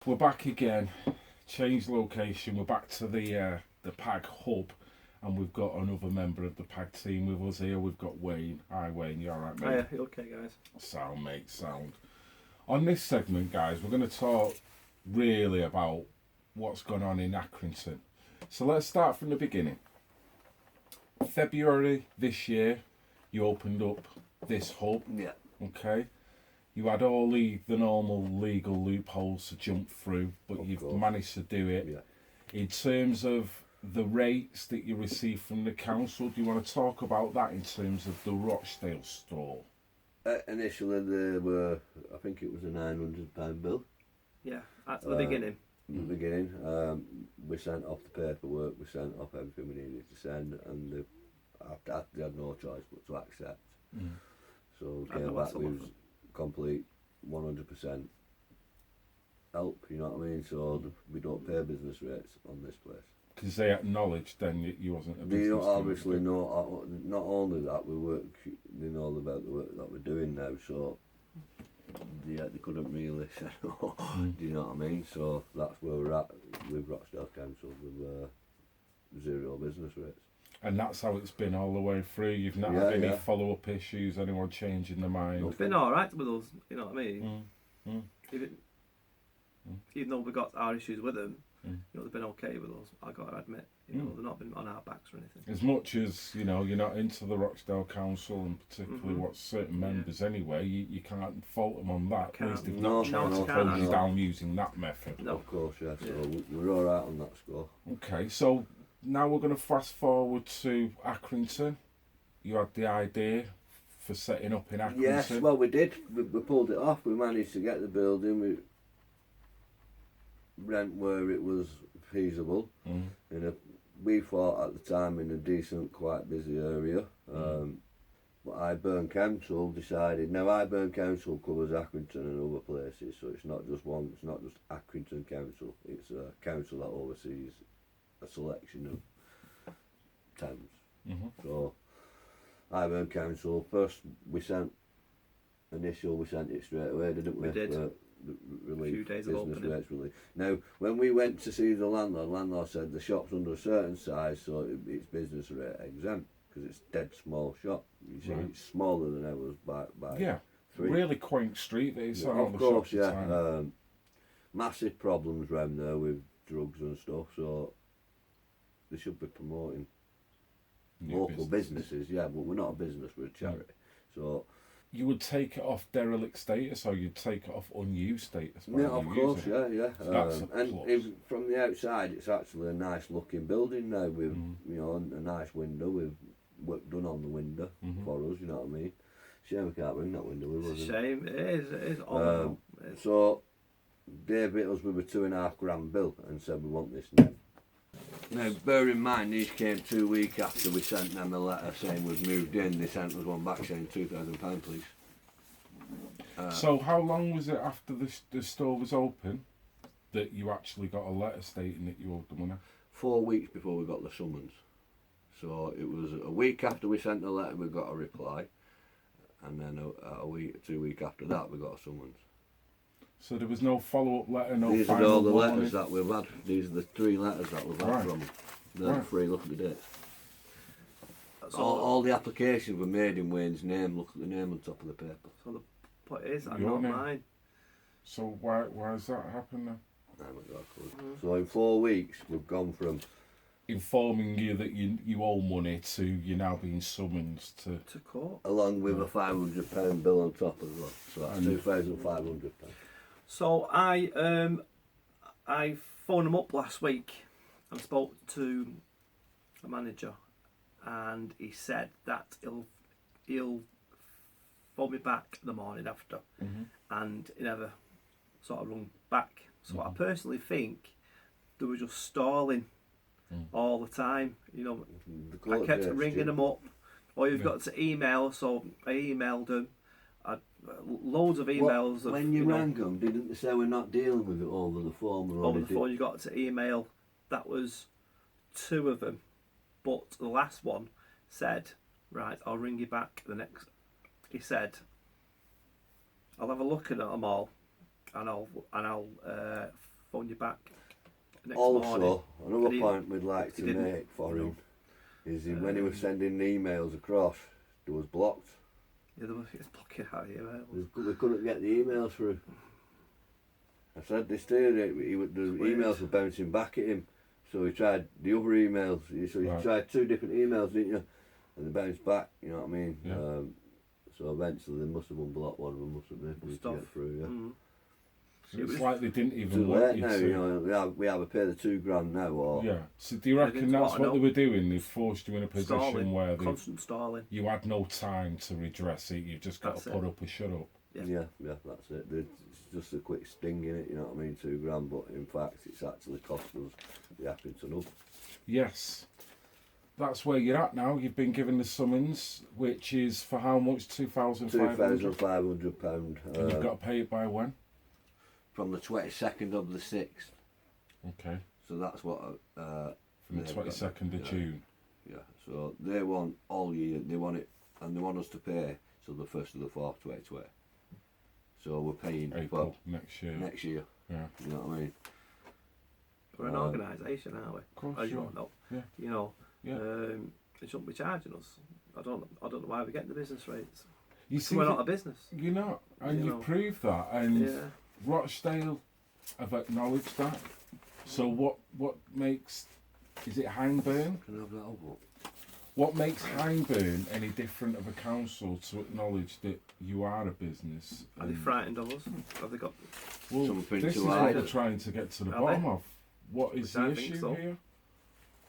we're back again. Changed location. We're back to the PAG hub, and we've got another member of the PAG team with us here. We've got Wayne. Hi, Wayne. You all right, mate? Hiya, you okay, guys? Sound, mate. Sound. On this segment, guys, we're going to talk really about what's gone on in Accrington. So let's start from the beginning. February this year, you opened up this hub. Yeah. Okay. You had all the normal legal loopholes to jump through, but you've managed to do it. Yeah. In terms of the rates that you receive from the council, do you want to talk about that in terms of the Rochdale store? Initially, there were, I think it was a £900 bill. Yeah, at the beginning. At the beginning, we sent off the paperwork, we sent off everything we needed to send, and they had no choice but to accept. Mm. So we came back with complete 100% help, you know what I mean? So we don't pay business rates on this place. Because they acknowledged then that you wasn't a They business. obviously know, not only that, they know about the work that we're doing now, so they couldn't really say no, do you know what I mean? So that's where we're at with Rochdale Council, with zero business rates. And that's how it's been all the way through. You've not had any follow-up issues, anyone changing their mind? It's been alright with us, you know what I mean? Even though we got our issues with them, you know, they've been okay with us, I got to admit. You know, they've not been on our backs or anything. As much as, you know, you're not into the Rochdale Council, and particularly what certain members anyway, you can't fault them on that. At least they've not tried to close you down using that method. No. Of course, yeah, so we're alright on that score. Okay, so now we're going to fast forward to Accrington. You had the idea for setting up in Accrington. Yes, well we did. We pulled it off. We managed to get the building. We rent where it was feasible. We thought at the time in a decent, quite busy area. But Hyndburn Council decided. Now Hyndburn Council covers Accrington and other places, so it's not just one. It's not just Accrington Council. It's a council that oversees a selection of towns. So Hyndburn Council, first we sent it straight away, didn't we? We did. Relief, a few days of opening. rates relief. Now when we went to see the landlord said the shop's under a certain size, so it's business rate exempt, because it's dead small shop. You see, it's smaller than ours by 3. Really quaint street. Of course, massive problems around there with drugs and stuff, so they should be promoting local businesses, but we're not a business, we're a charity. So you would take it off derelict status, or you'd take it off unused status? Yeah, of course, So and from the outside, it's actually a nice looking building now with you know, a nice window with work done on the window for us. You know what I mean? Shame we can't bring that window with us. It's a shame. It is. So they hit us with a £2.5 bill and said we want this now. Now, bear in mind, these came 2 weeks after we sent them a letter saying we've moved in. They sent us one back saying £2,000, please. So how long was it after the store was open that you actually got a letter stating that you owed the money? 4 weeks before we got the summons. So it was a week after we sent the letter we got a reply, and then a week, 2 weeks after that we got a summons. So there was no follow-up letter, no These final are all the warning? letters that we've had. These are the 3 letters that we've had from them. They're 3, look at the dates. All the applications were made in Wayne's name. Look at the name on top of the paper. So the point is, that's Your not name? mine. So why has that happened then? I haven't got a clue. So in 4 weeks we've gone from Informing you that you owe money to you now being summoned to court. along with a £500 bill on top as well. So that's £2,500. So I phoned him up last week and spoke to the manager, and he said that he'll phone me back the morning after, and he never sort of rung back. So I personally think they were just stalling all the time. You know, I kept ringing them up. Or you've got to email, so I emailed them. Loads of emails. When you rang them, didn't they say we're not dealing with it over the phone? Over the phone, you got to email. That was 2 of them, but the last one said, "Right, I'll ring you back the next." He said, "I'll have a look at them all, and I'll phone you back the next morning. Also, another And he- point we'd like he to didn't. make for him is when he was sending emails across, it was blocked. Yeah, there was blocking out here. We couldn't get the emails through. I said this to you, the emails were bouncing back at him. So he tried the other emails. So he tried 2 different emails, didn't you? And they bounced back, you know what I mean? Yeah. So eventually they must have unblocked one of them, mustn't they? For me to get through, yeah. Mm. So it's like they didn't even Too want late you now, to. you know, we have to pay the £2,000 now, or... Yeah. So do you reckon didn't that's want what to they know. were doing? They forced you in a position Stalling, where constant stalling. you had no time to redress it. You've just got That's to put it. up or shut up. Yeah. Yeah, that's it. It's just a quick sting in it, you know what I mean? £2,000, but in fact, it's actually cost us the Accrington hub. Yes. That's where you're at now. You've been given the summons, which is for how much? £2,500. £2,500. And you've got to pay it by when? From the 22nd of the 6th. Okay. So that's what... From the they've got. 22nd of June. Yeah, so they want all year, they want it, and they want us to pay till the 1st of the 4th, 2020. So we're paying April for next year. next year, Yeah. you know what I mean? We're an organisation, aren't we? Of course As you you all know. Yeah. You know, Yeah. they shouldn't be charging us. I don't know why we're getting the business rates. You see, We're not a business. you're not, and You you've know. proved that. And Yeah. Rochdale have acknowledged that. So what makes, is it hyndburn? Can I have that up? What makes hyndburn any different of a council to acknowledge that you are a business? Are they frightened of us? Have they got? Well, something this to is what hide? we're trying to get to the Are bottom they? of. What is Which the I think issue so. here?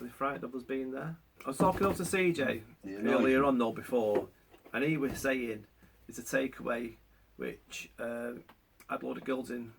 Are they frightened of us being there? I was talking up to CJ Yeah, earlier on though before, and he was saying it's a takeaway which had a load of girls in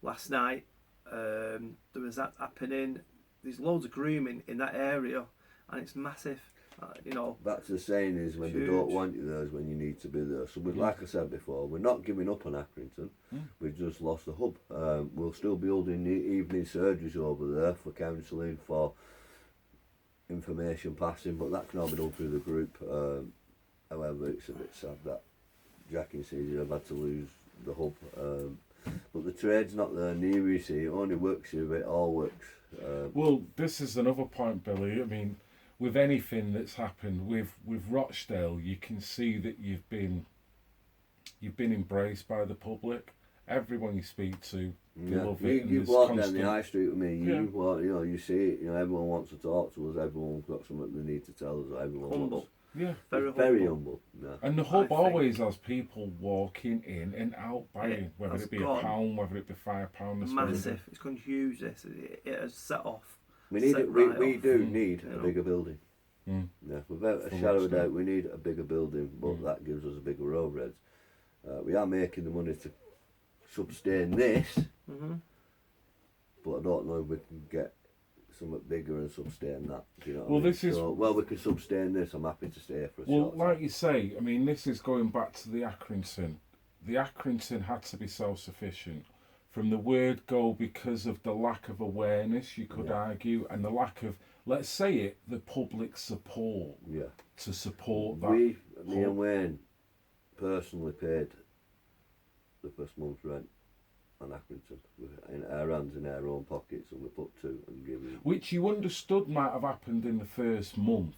last night. There was that happening. There's loads of grooming in that area, and it's massive. You know. That's the saying is when they Huge. don't want you there is when you need to be there. So like I said before, we're not giving up on Accrington. We've just lost the hub. We'll still be holding the evening surgeries over there for counselling, for information passing, but that can all be done through the group. However, it's a bit sad that Jack and CJ have had to lose the hub. But the trade's not there near, you see. It only works if it all works. Well, this is another point, Billy. I mean, with anything that's happened with Rochdale, you can see that you've been embraced by the public. Everyone you speak to, they love it. And You've there's walked down constant- the high street with me. Yeah. You walk, you know, you see it. You know, everyone wants to talk to us. Everyone's got something they need to tell us. Everyone Humble. wants. Yeah. Very humble. Yeah. And the hub I always has people walking in and out buying, whether has it be gone £1, whether it be £5. this Massive. It's going huge. This. It has set off. We need Set it. We right off. do need You a know. bigger building. Mm. Yeah, without a For shadow of a Rochdale. doubt, we need a bigger building, but that gives us a bigger overheads. We are making the money to sustain this, but I don't know if we can get something bigger and sustain that. Do you know what Well, I mean? this is- So, well, we can sustain this. I'm happy to stay for a Well, short like time. you say, I mean, this is going back to the Accrington. The Accrington had to be self-sufficient. From the word go, because of the lack of awareness, you could argue, and the lack of, let's say it, the public support Yeah. to support that. Me hub. and Wayne personally paid the first month's rent on Accrington in our hands, in our own pockets, and we put 2 and give him. Which you understood might have happened in the first month.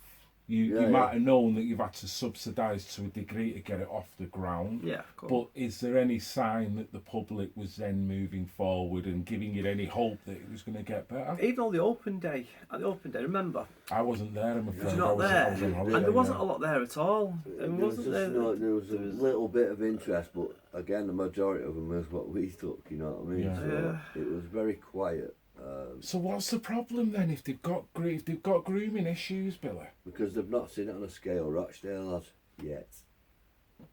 You Yeah, might yeah. have known that you've had to subsidise to a degree to get it off the ground. Yeah, of course. But is there any sign that the public was then moving forward and giving it any hope that it was going to get better? Even on the open day, remember? I wasn't there, I'm afraid. Was you I not was there? on holiday, And there wasn't yeah. a lot there at all. There was, Wasn't there? there was a little bit of interest, but again, the majority of them is what we took. You know what I mean? Yeah. So it was very quiet So what's the problem then if they've got grooming issues, Billy? because they've not seen it on a scale Rochdale has yet.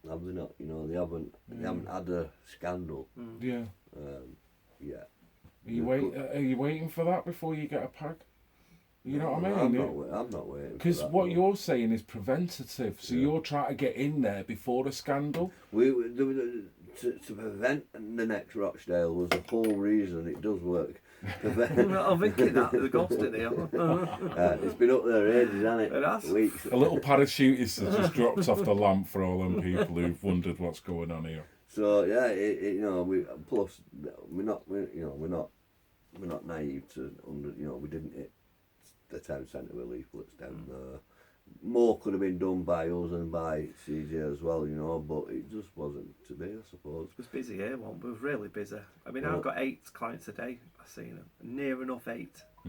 Have they not? You know, they haven't had a scandal Yeah. yet. Are you waiting for that before you get a pag? You know what I I'm mean? not waiting. Because for that, what no. you're saying is preventative. So you're trying to get in there before a scandal. To prevent the next Rochdale was the whole reason it does work. Well, I'm thinking that the ghost in here. It's been up there ages, hasn't it? It has. Weeks. A little parachutist has just dropped off the lamp for all them people who've wondered what's going on here. So yeah, you know, we plus we're not we're not naive to we didn't hit the town centre with leaflets down there. More could have been done by us and by CJ as well, but it just wasn't to be, I suppose. It was busy here, one. We were really busy. I mean, I've got 8 clients a day. I've seen them. Near enough 8. I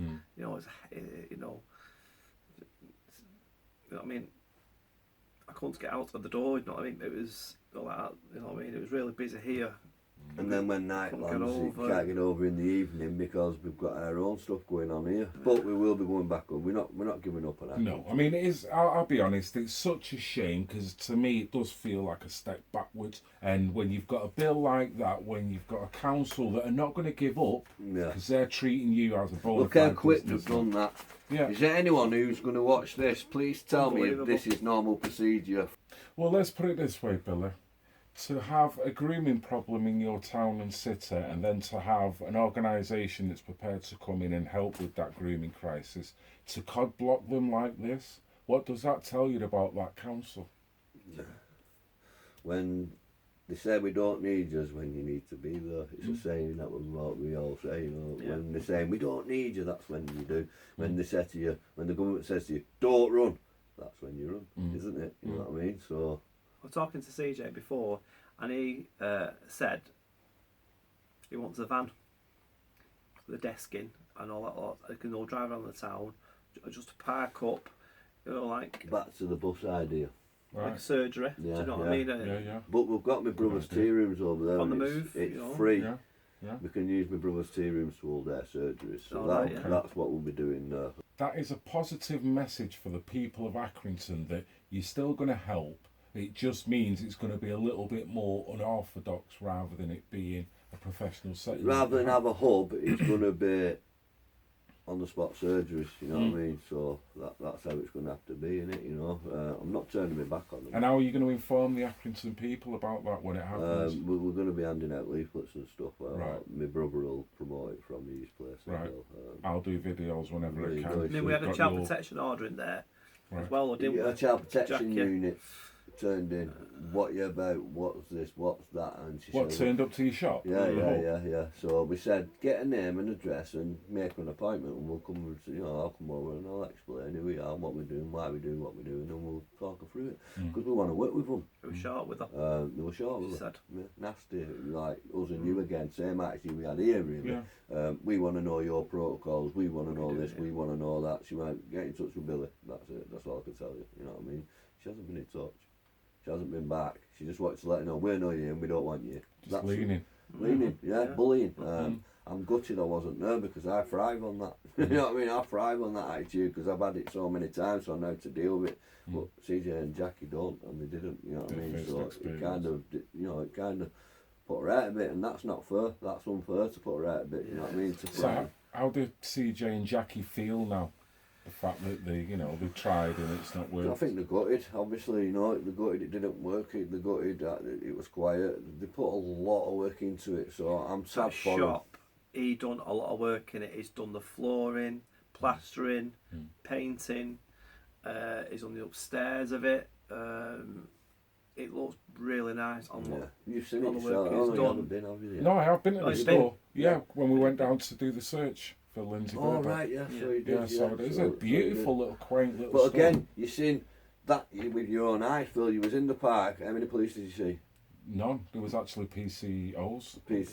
mean, I couldn't get out of the door, you know what I mean? It was all like that, you know what I mean? It was really busy here. And then when night lands, you can't get over in the evening because we've got our own stuff going on here. But we will be going back on. We're not giving up on that. No, I mean, it is. I'll be honest. It's such a shame because to me it does feel like a step backwards. And when you've got a bill like that, when you've got a council that are not going to give up because they're treating you as a bona Look how fide quick business. they've done that. Yeah. Is there anyone who's going to watch this? Please tell me if this is normal procedure. Well, let's put it this way, Billy. To have a grooming problem in your town and city, and then to have an organisation that's prepared to come in and help with that grooming crisis, to cod block them like this, what does that tell you about that council? When they say we don't need you, is when you need to be there. It's a saying that we all say, When they're saying we don't need you, that's when you do. When they say to you, when the government says to you, don't run, that's when you run, isn't it? You know what I mean? So. I was talking to CJ before, and he said he wants a van, the desking and all that lot. They can all drive around the town, just park up, like Back to the bus idea. like a surgery. Do you know what I mean? Yeah. But we've got my brother's tea rooms over there. On the and move, It's free. Yeah. We can use my brother's tea rooms to all their surgeries. So that's what we'll be doing there. That is a positive message for the people of Accrington that you're still going to help. It just means it's going to be a little bit more unorthodox rather than it being a professional setting. Rather than have a hub, it's going to be on the spot surgeries, you know what I mean? So that's how it's going to have to be, innit? I'm not turning my back on them. And how are you going to inform the Accrington people about that when it happens? We're going to be handing out leaflets and stuff. Right. My brother will promote it from his place. Right. I'll do videos whenever I can. I mean, we had a child protection order in there as well, didn't we? A child protection Jack, unit turned in. What you about? What's this? What's that? And she said, turned up to your shop? Yeah. So we said, get a name and address and make an appointment, and we'll come. I'll come over and I'll explain who we are, what we're doing, why we're doing what we're doing, and we'll talk her through it because we want to work with them. They were short with her. They were short with her. Said. Yeah, nasty, like us and you again. Same attitude we had here, really. Yeah. We want to know your protocols. We want to know this. We want to know that. She went, get in touch with Billy. That's it. That's all I can tell you. You know what I mean? She hasn't been in touch. She hasn't been back. She just wanted to let her know we're not you and we don't want you. Just leaning. Bullying. I'm gutted I wasn't there because I thrive on that. You know what I mean? I thrive on that attitude because I've had it so many times, so I know how to deal with it. But CJ and Jackie don't, and they didn't. You know what I mean? So it kind of put her out a bit, and that's not fair. That's unfair to put her out a bit. You know what I mean? So how do CJ and Jackie feel now? The fact that they tried and it's not working. I think they're gutted. Obviously, they're gutted. It didn't work. They're gutted. It was quiet. They put a lot of work into it. So I'm sad for them. He done a lot of work in it. He's done the flooring, plastering, painting. He's on the upstairs of it. It looks really nice on what you've seen on it. The work he's done. You haven't been, have you? No, I have been to the store. Yeah, when we went down to do the search for Lindsay. Oh right, yeah. So you did. So it's a beautiful little quaint little. But store. again, you've seen that with your own eyes, Phil. You was in the park. How many police did you see? None. There was actually PCOs. You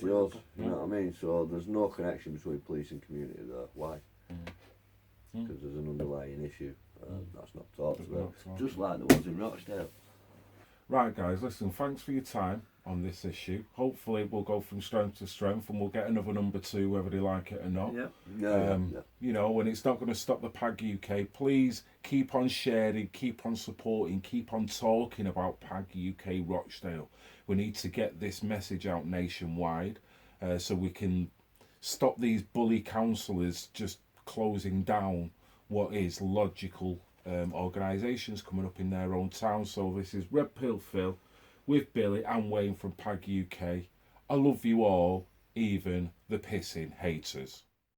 know what I mean? So there's no connection between police and community there. Why? Because there's an underlying issue. That's not talked about. Just like there was in Rochdale. Right, guys, listen, thanks for your time on this issue. Hopefully we'll go from strength to strength and we'll get another number 2 whether they like it or not. And it's not going to stop the PAG UK. Please keep on sharing, keep on supporting, keep on talking about PAG UK Rochdale. We need to get this message out nationwide so we can stop these bully councillors just closing down what is logical organisations coming up in their own town. So this is Red Pill Phil with Billy and Wayne from PAG UK. I love you all, even the pissing haters.